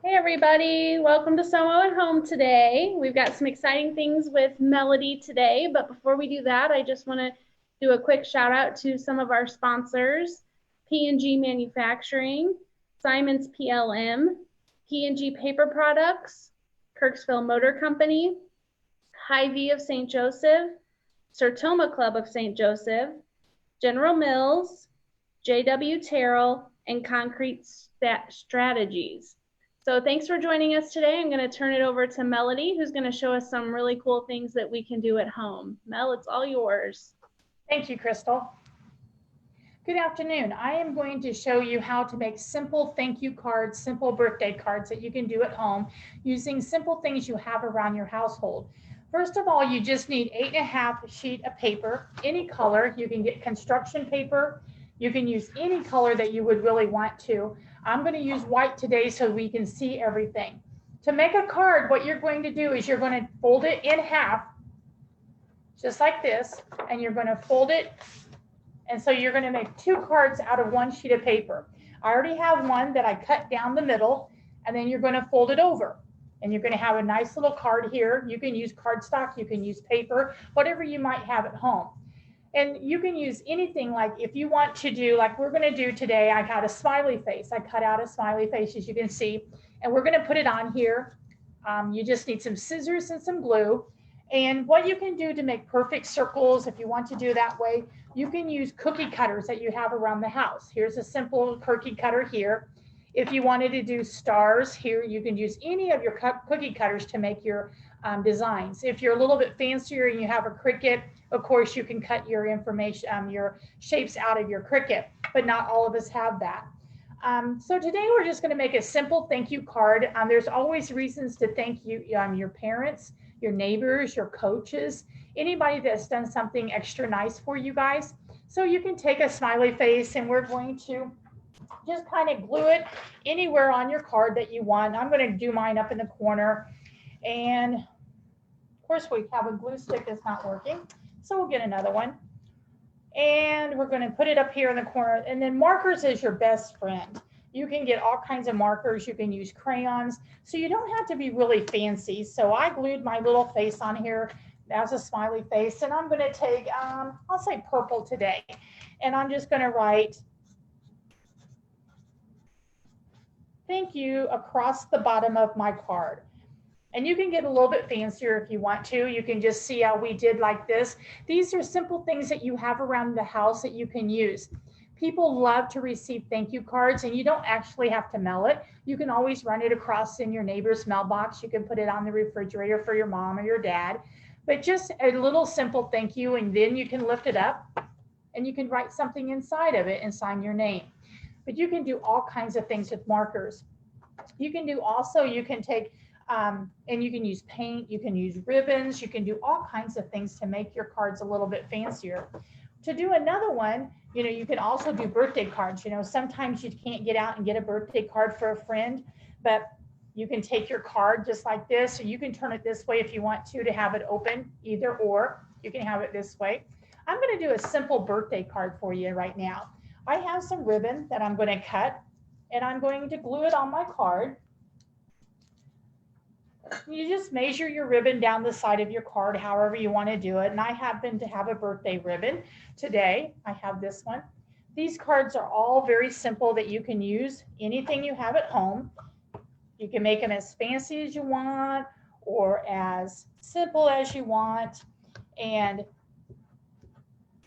Hey everybody, welcome to Somo at Home today. We've got some exciting things with Melody today, but before we do that, I just want to do a quick shout out to some of our sponsors, P&G Manufacturing, Simon's PLM, P&G Paper Products, Kirksville Motor Company, Hy-Vee of St. Joseph, Sertoma Club of St. Joseph, General Mills, J.W. Terrell, and Concrete Strategies. So thanks for joining us today. I'm going to turn it over to Melody, who's going to show us some really cool things that we can do at home. Mel, it's all yours. Thank you, Crystal. Good afternoon. I am going to show you how to make simple thank you cards, simple birthday cards that you can do at home using simple things you have around your household. First of all, you just need 8.5 sheet of paper, any color. You can get construction paper. You can use any color that you would really want to. I'm going to use white today so we can see everything. To make a card, what you're going to do is you're going to fold it in half, just like this, and you're going to fold it. And so you're going to make 2 cards out of 1 sheet of paper. I already have one that I cut down the middle, and then you're going to fold it over. And you're going to have a nice little card here. You can use cardstock, you can use paper, whatever you might have at home. And you can use anything, like if you want to do, like we're going to do today, I got a smiley face. I cut out a smiley face, as you can see, and we're going to put it on here. You just need some scissors and some glue. And what you can do to make perfect circles, if you want to do that way, you can use cookie cutters that you have around the house. Here's a simple cookie cutter here. If you wanted to do stars here, you can use any of your cookie cutters to make your designs. If you're a little bit fancier and you have a Cricut, of course, you can cut your information, your shapes out of your Cricut, but not all of us have that. So today we're just going to make a simple thank you card. There's always reasons to thank you, your parents, your neighbors, your coaches, anybody that's done something extra nice for you guys. So you can take a smiley face and we're going to just kind of glue it anywhere on your card that you want. I'm going to do mine up in the corner. And of course we have a glue stick that's not working. So we'll get another one. And we're going to put it up here in the corner. And then markers is your best friend. You can get all kinds of markers. You can use crayons. So you don't have to be really fancy. So I glued my little face on here. That's a smiley face. And I'm going to take, I'll say purple today. And I'm just going to write thank you across the bottom of my card. And you can get a little bit fancier if you want to. You can just see how we did like this. These are simple things that you have around the house that you can use. People love to receive thank you cards, and you don't actually have to mail it. You can always run it across in your neighbor's mailbox. You can put it on the refrigerator for your mom or your dad. But just a little simple thank you, and then you can lift it up and you can write something inside of it and sign your name. But you can do all kinds of things with markers. You can do also, you can take and you can use paint, you can use ribbons, you can do all kinds of things to make your cards a little bit fancier. To do another one, you can also do birthday cards. Sometimes you can't get out and get a birthday card for a friend, but you can take your card just like this, or you can turn it this way if you want to have it open, either or. You can have it this way. I'm going to do a simple birthday card for you right now. I have some ribbon that I'm going to cut, and I'm going to glue it on my card. You just measure your ribbon down the side of your card, however you want to do it. And I happen to have a birthday ribbon today. I have this one. These cards are all very simple that you can use anything you have at home. You can make them as fancy as you want or as simple as you want. And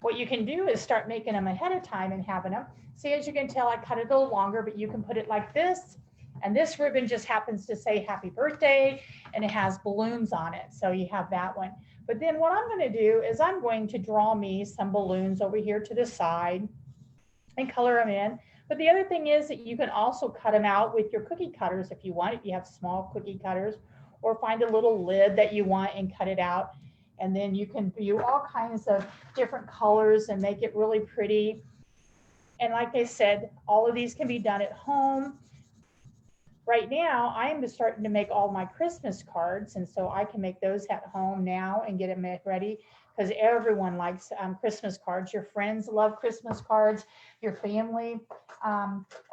what you can do is start making them ahead of time and having them. See, as you can tell, I cut it a little longer, but you can put it like this. And this ribbon just happens to say happy birthday, and it has balloons on it. So you have that one. But then what I'm going to do is I'm going to draw me some balloons over here to the side and color them in. But the other thing is that you can also cut them out with your cookie cutters if you want, if you have small cookie cutters, or find a little lid that you want and cut it out. And then you can do all kinds of different colors and make it really pretty. And like I said, all of these can be done at home. Right now, I am starting to make all my Christmas cards, and so I can make those at home now and get them ready, because everyone likes Christmas cards. Your friends love Christmas cards, your family.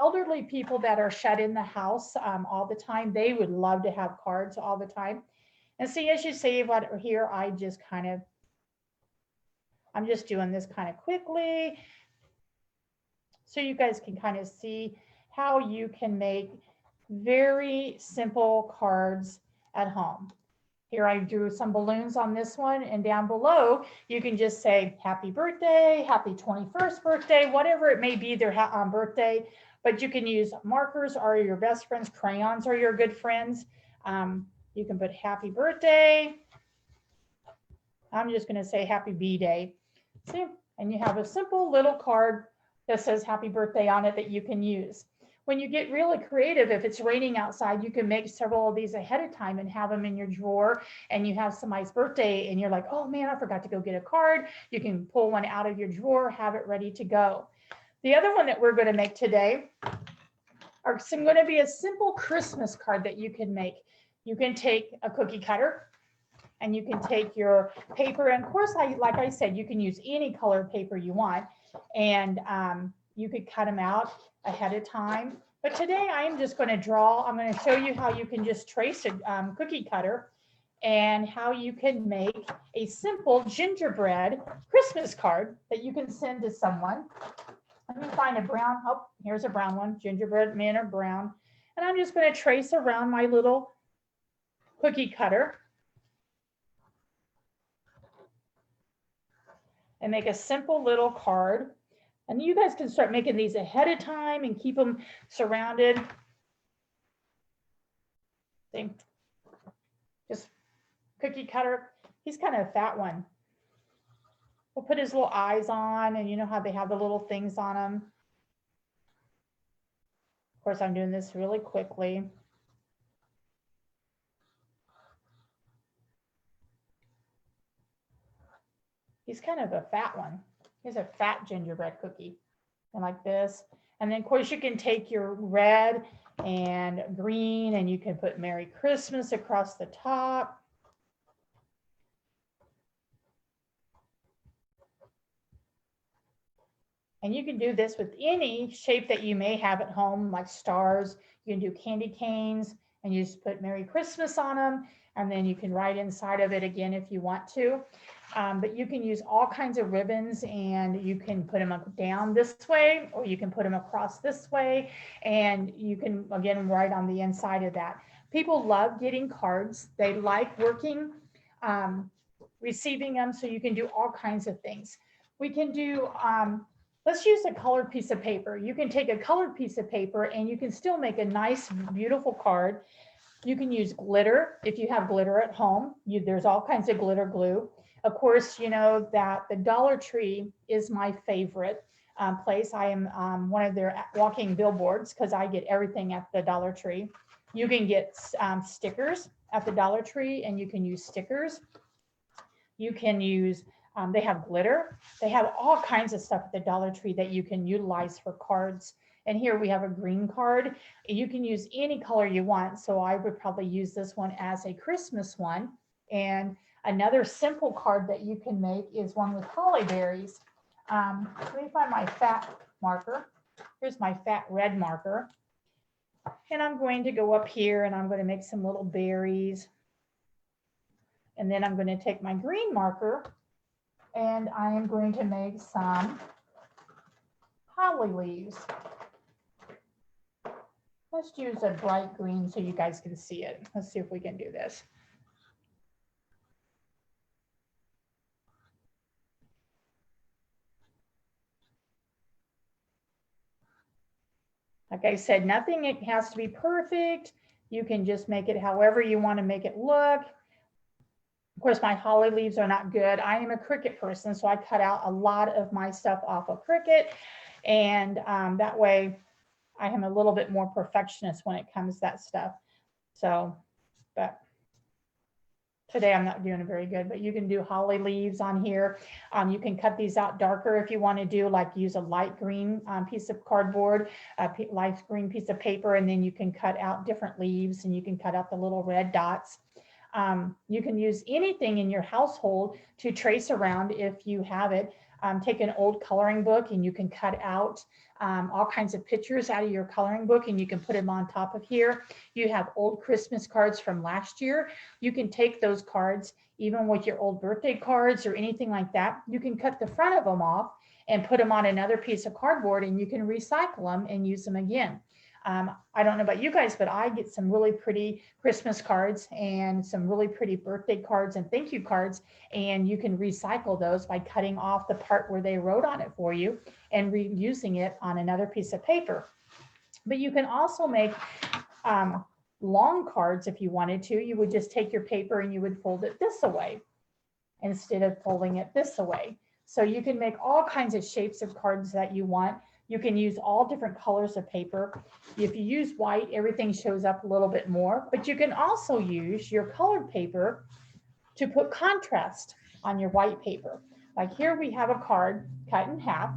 Elderly people that are shut in the house all the time, they would love to have cards all the time. And see, as you see what here, I'm just doing this kind of quickly so you guys can kind of see how you can make very simple cards at home. Here I drew some balloons on this one, and down below you can just say happy birthday, happy 21st birthday, whatever it may be their birthday. But you can use markers or your best friends, crayons are your good friends. You can put happy birthday. I'm just going to say happy B-Day. See, and you have a simple little card that says happy birthday on it that you can use. When you get really creative, if it's raining outside, you can make several of these ahead of time and have them in your drawer, and you have somebody's birthday and you're like, oh man, I forgot to go get a card. You can pull one out of your drawer, have it ready to go. The other one that we're going to make today are going to be a simple Christmas card that you can make. You can take a cookie cutter and you can take your paper. And of course, like I said, you can use any color paper you want. And you could cut them out ahead of time. But today I am just going to draw. I'm going to show you how you can just trace a cookie cutter and how you can make a simple gingerbread Christmas card that you can send to someone. Let me find a brown. Oh, here's a brown one. Gingerbread men are brown. And I'm just going to trace around my little cookie cutter and make a simple little card. And you guys can start making these ahead of time and keep them surrounded. See, just cookie cutter. He's kind of a fat one. We'll put his little eyes on, and you know how they have the little things on them. Of course, I'm doing this really quickly. He's kind of a fat one. He's a fat gingerbread cookie, and like this. And then of course you can take your red and green and you can put Merry Christmas across the top. And you can do this with any shape that you may have at home, like stars. You can do candy canes and you just put Merry Christmas on them. And then you can write inside of it again if you want to. But you can use all kinds of ribbons and you can put them down this way or you can put them across this way. And you can, again, write on the inside of that. People love getting cards. They like working, receiving them. So you can do all kinds of things. We can do, let's use a colored piece of paper. You can take a colored piece of paper and you can still make a nice, beautiful card. You can use glitter if you have glitter at home. There's all kinds of glitter glue. Of course, you know that the Dollar Tree is my favorite place. I am one of their walking billboards because I get everything at the Dollar Tree. You can get stickers at the Dollar Tree and you can use stickers. You can use, they have glitter. They have all kinds of stuff at the Dollar Tree that you can utilize for cards. And here we have a green card. You can use any color you want. So I would probably use this one as a Christmas one. And another simple card that you can make is one with holly berries. Let me find my fat marker. Here's my fat red marker. And I'm going to go up here and I'm going to make some little berries. And then I'm going to take my green marker and I am going to make some holly leaves. Let's use a bright green so you guys can see it. Let's see if we can do this. Like I said, nothing it has to be perfect. You can just make it however you want to make it look. Of course, my holly leaves are not good. I am a Cricut person, so I cut out a lot of my stuff off of Cricut. And that way, I am a little bit more perfectionist when it comes to that stuff. So, but today I'm not doing very good, but you can do holly leaves on here. You can cut these out darker if you want to do, like use a light green piece of cardboard, a light green piece of paper, and then you can cut out different leaves and you can cut out the little red dots. You can use anything in your household to trace around if you have it. Take an old coloring book and you can cut out all kinds of pictures out of your coloring book and you can put them on top of here. You have old Christmas cards from last year. You can take those cards, even with your old birthday cards or anything like that. You can cut the front of them off and put them on another piece of cardboard and you can recycle them and use them again. I don't know about you guys, but I get some really pretty Christmas cards and some really pretty birthday cards and thank you cards. And you can recycle those by cutting off the part where they wrote on it for you and reusing it on another piece of paper. But you can also make long cards if you wanted to. You would just take your paper and you would fold it this away instead of folding it this away. So you can make all kinds of shapes of cards that you want. You can use all different colors of paper. If you use white, everything shows up a little bit more, but you can also use your colored paper to put contrast on your white paper. Like here we have a card cut in half.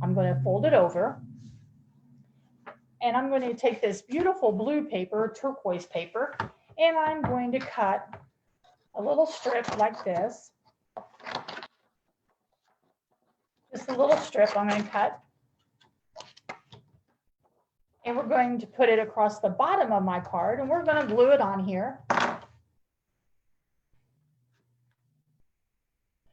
I'm going to fold it over and I'm going to take this beautiful blue paper, turquoise paper, and I'm going to cut a little strip like this. Just a little strip I'm going to cut. And we're going to put it across the bottom of my card and we're going to glue it on here.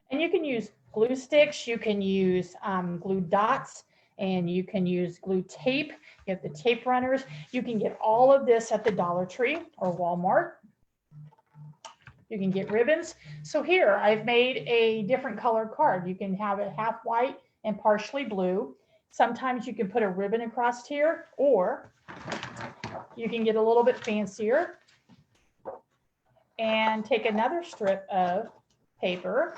And you can use glue sticks, you can use glue dots, and you can use glue tape. You have the tape runners. You can get all of this at the Dollar Tree or Walmart. You can get ribbons. So here I've made a different color card. You can have it half white and partially blue. Sometimes you can put a ribbon across here, or you can get a little bit fancier and take another strip of paper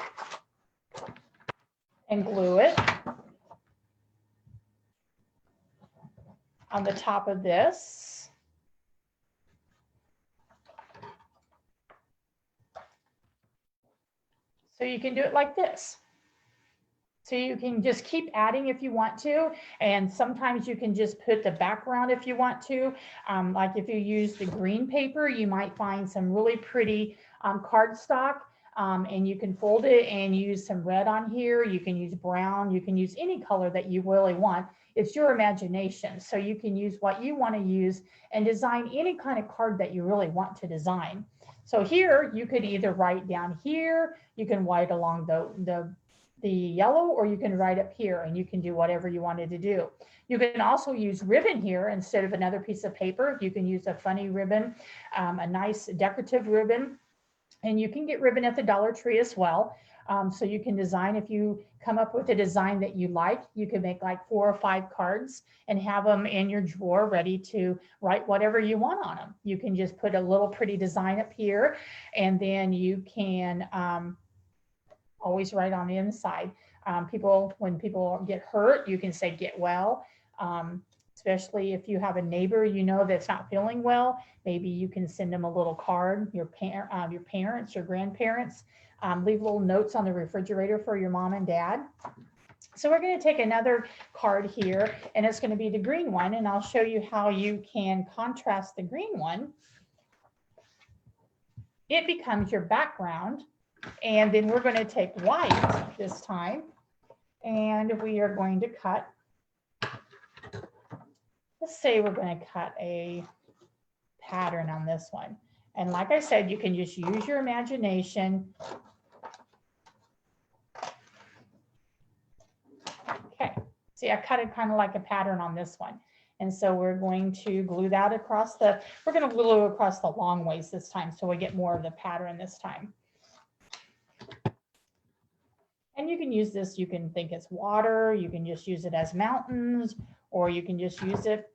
and glue it on the top of this. So you can do it like this. So you can just keep adding if you want to, and sometimes you can just put the background if you want to. Like if you use the green paper, you might find some really pretty cardstock, and you can fold it and use some red on here. You can use brown, you can use any color that you really want. It's your imagination. So you can use what you want to use and design any kind of card that you really want to design. So here you could either write down here, you can write along the yellow, or you can write up here and you can do whatever you wanted to do. You can also use ribbon here instead of another piece of paper. You can use a funny ribbon, a nice decorative ribbon, and you can get ribbon at the Dollar Tree as well. So you can design, if you come up with a design that you like, you can make like 4 or 5 cards and have them in your drawer ready to write whatever you want on them. You can just put a little pretty design up here, and then you can always write on the inside. When people get hurt, you can say get well. Especially if you have a neighbor you know that's not feeling well, maybe you can send them a little card. Your parents or grandparents, leave little notes on the refrigerator for your mom and dad. So we're going to take another card here, and it's going to be the green one, and I'll show you how you can contrast the green one. It becomes your background. And then we're going to take white this time, and we are going to cut, let's say we're going to cut a pattern on this one. And like I said, you can just use your imagination. Okay, see, I cut it kind of like a pattern on this one. And so we're going to glue that across we're going to glue across the long ways this time, so we get more of the pattern this time. And you can use this, you can think it's water, you can just use it as mountains, or you can just use it,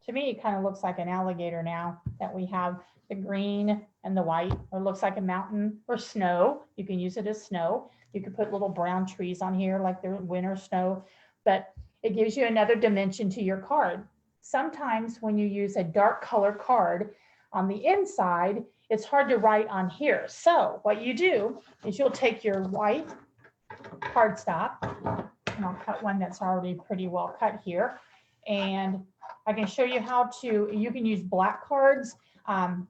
to me, it kind of looks like an alligator now that we have the green and the white, or it looks like a mountain or snow. You can use it as snow. You could put little brown trees on here like the winter snow, but it gives you another dimension to your card. Sometimes when you use a dark color card on the inside, it's hard to write on here. So what you do is you'll take your white cardstock, and I'll cut one that's already pretty well cut here, And I can show you how to, you can use black cards.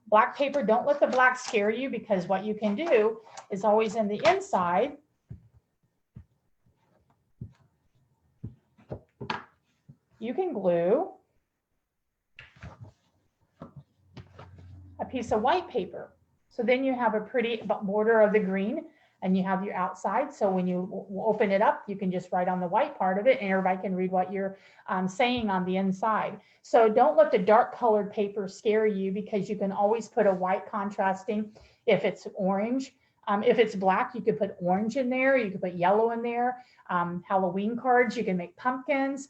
Black paper, don't let the black scare you, because what you can do is always in the inside. You can glue a piece of white paper. So then you have a pretty border of the green, and you have your outside. So when you open it up, you can just write on the white part of it, and everybody can read what you're saying on the inside. So don't let the dark colored paper scare you, because you can always put a white contrasting if it's orange. If it's black, you could put orange in there. You could put yellow in there. Halloween cards, you can make pumpkins.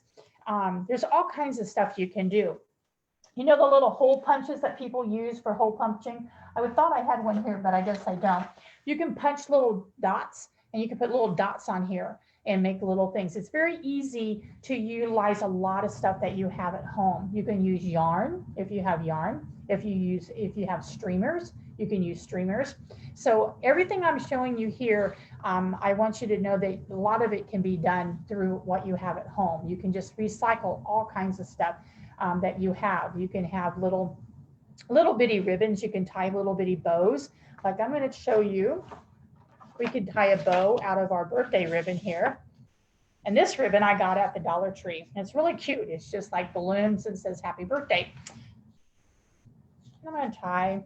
There's all kinds of stuff you can do. You know the little hole punches that people use for hole punching? I thought I had one here, but I guess I don't. You can punch little dots, and you can put little dots on here and make little things. It's very easy to utilize a lot of stuff that you have at home. You can use yarn if you have yarn. If you have streamers, you can use streamers. So everything I'm showing you here, I want you to know that a lot of it can be done through what you have at home. You can just recycle all kinds of stuff that you have. You can have little bitty ribbons. You can tie little bitty bows. Like I'm going to show you. We could tie a bow out of our birthday ribbon here. And this ribbon I got at the Dollar Tree. And it's really cute. It's just like balloons and says happy birthday. I'm going to tie.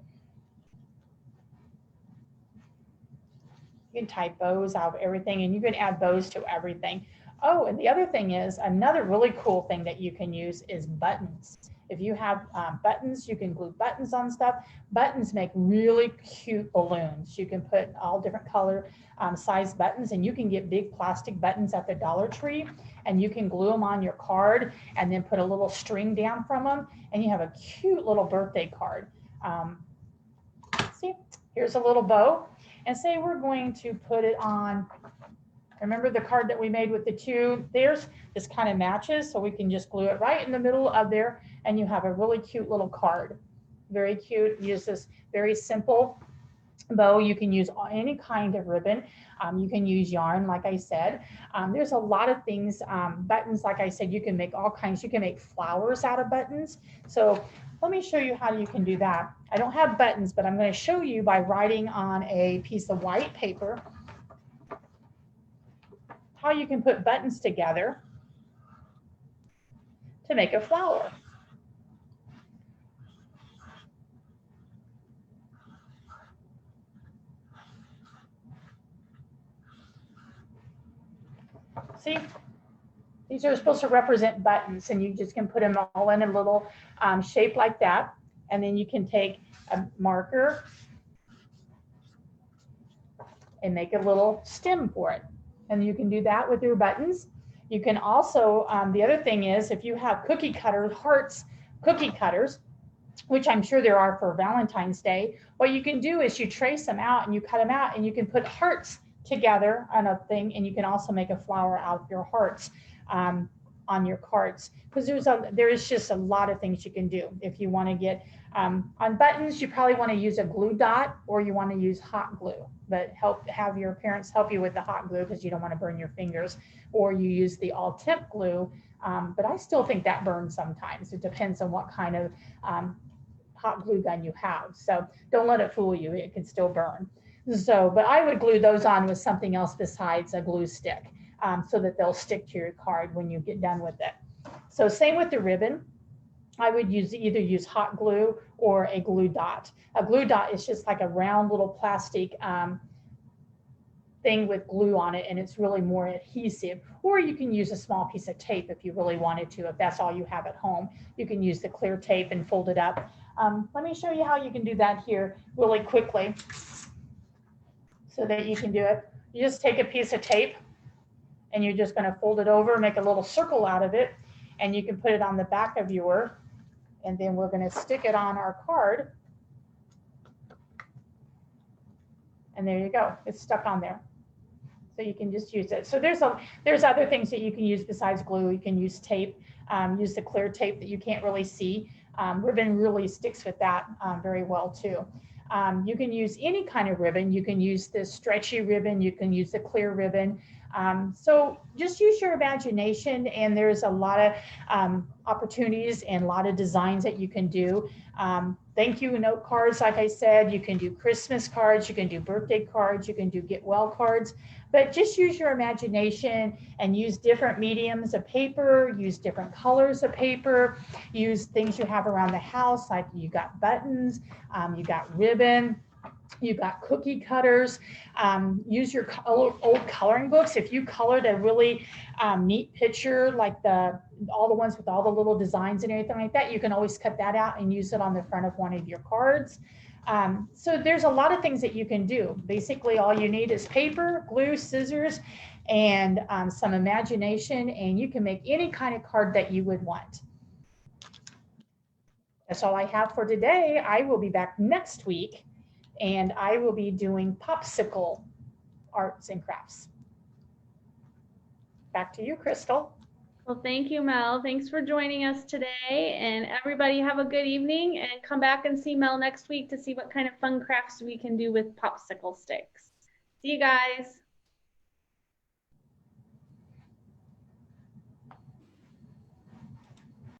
You can tie bows out of everything, and you can add bows to everything. Oh, and the other thing is, another really cool thing that you can use is buttons. If you have buttons, you can glue buttons on stuff. Buttons make really cute balloons. You can put all different color size buttons, and you can get big plastic buttons at the Dollar Tree, and you can glue them on your card and then put a little string down from them, and you have a cute little birthday card. See, here's a little bow, and say we're going to put it on. Remember the card that we made with the two? There's this kind of matches, so we can just glue it right in the middle of there, and you have a really cute little card. Very cute. Use this very simple bow. You can use any kind of ribbon. You can use yarn, like I said. There's a lot of things. Buttons, like I said, you can make all kinds. You can make flowers out of buttons. So let me show you how you can do that. I don't have buttons, but I'm going to show you by writing on a piece of white paper how you can put buttons together to make a flower. See, these are supposed to represent buttons, and you just can put them all in a little shape like that. And then you can take a marker and make a little stem for it. And you can do that with your buttons. You can also, the other thing is, if you have cookie cutters, cookie cutters, which I'm sure there are for Valentine's Day, what you can do is you trace them out and you cut them out, and you can put hearts together on a thing, and you can also make a flower out of your hearts on your cards, because there is just a lot of things you can do. If you want to get on buttons, you probably want to use a glue dot, or you want to use hot glue, but have your parents help you with the hot glue, because you don't want to burn your fingers, or you use the all temp glue, but I still think that burns sometimes. It depends on what kind of hot glue gun you have, so don't let it fool you. It can still burn. So, but I would glue those on with something else besides a glue stick, so that they'll stick to your card when you get done with it. So same with the ribbon. I would either use hot glue or a glue dot. A glue dot is just like a round little plastic thing with glue on it, and it's really more adhesive. Or you can use a small piece of tape if you really wanted to, if that's all you have at home. You can use the clear tape and fold it up. Let me show you how you can do that here really quickly so that you can do it. You just take a piece of tape, and you're just going to fold it over, make a little circle out of it, and you can put it on the back of your, and then we're going to stick it on our card. And there you go. It's stuck on there. So you can just use it. So there's other things that you can use besides glue. You can use tape, use the clear tape that you can't really see. Ribbon really sticks with that very well too. You can use any kind of ribbon. You can use this stretchy ribbon. You can use the clear ribbon. So just use your imagination, and there's a lot of opportunities and a lot of designs that you can do. Thank you note cards, like I said, you can do Christmas cards, you can do birthday cards, you can do get well cards, but just use your imagination and use different mediums of paper, use different colors of paper, use things you have around the house, like you got buttons, you got ribbon, you've got cookie cutters. Use your old coloring books. If you colored a really neat picture, like all the ones with all the little designs and everything like that, you can always cut that out and use it on the front of one of your cards. So there's a lot of things that you can do. Basically, all you need is paper, glue, scissors, and some imagination, and you can make any kind of card that you would want. That's all I have for today. I will be back next week, and I will be doing popsicle arts and crafts. Back to you, Crystal. Well, thank you, Mel. Thanks for joining us today. And everybody have a good evening, and come back and see Mel next week to see what kind of fun crafts we can do with popsicle sticks. See you guys.